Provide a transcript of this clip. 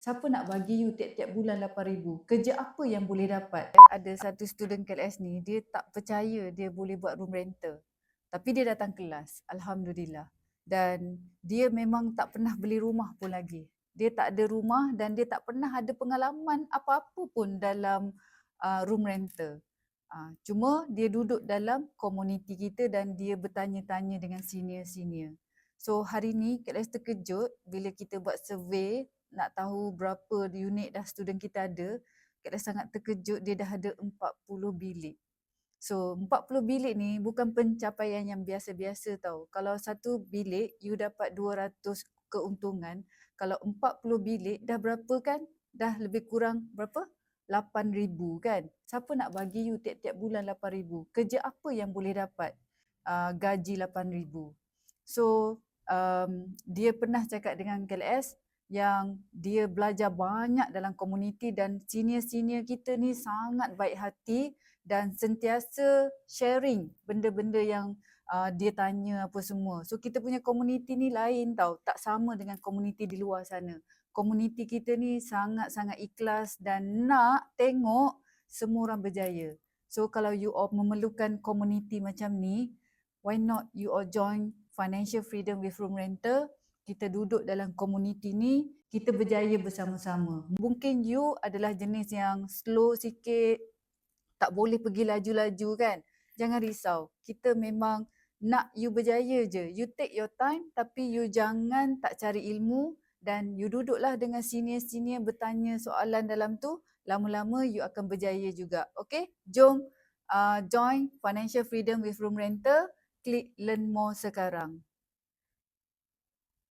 Siapa nak bagi you tiap-tiap bulan 8,000? Kerja apa yang boleh dapat? Ada satu student KLS ni, dia tak percaya dia boleh buat room rental. Tapi dia datang kelas, Alhamdulillah. Dan dia memang tak pernah beli rumah pun lagi. Dia tak ada rumah dan dia tak pernah ada pengalaman apa-apa pun dalam room rental. Cuma dia duduk dalam komuniti kita dan dia bertanya-tanya dengan senior-senior. So hari ni KLS terkejut bila kita buat survey nak tahu berapa unit dah student kita ada. KLS sangat terkejut dia dah ada 40 bilik. So 40 bilik ni bukan pencapaian yang biasa-biasa tau. Kalau satu bilik you dapat 200 keuntungan. Kalau 40 bilik dah berapa kan? Dah lebih kurang berapa? 8,000 kan? Siapa nak bagi you tiap-tiap bulan 8,000? Kerja apa yang boleh dapat gaji 8,000? So dia pernah cakap dengan KLS yang dia belajar banyak dalam komuniti dan senior-senior kita ni sangat baik hati dan sentiasa sharing benda-benda yang dia tanya apa semua. So kita punya komuniti ni lain tau, tak sama dengan komuniti di luar sana. Komuniti kita ni sangat-sangat ikhlas dan nak tengok semua orang berjaya. So kalau you all memerlukan komuniti macam ni, why not you all join Financial Freedom with Room Rental? Kita duduk dalam komuniti ni, kita berjaya bersama-sama. Mungkin you adalah jenis yang slow sikit, tak boleh pergi laju-laju kan? Jangan risau. Kita memang nak you berjaya je. You take your time tapi you jangan tak cari ilmu dan you duduklah dengan senior-senior bertanya soalan dalam tu. Lama-lama you akan berjaya juga. Okay? Jom join Financial Freedom with Room Rental. Klik learn more sekarang.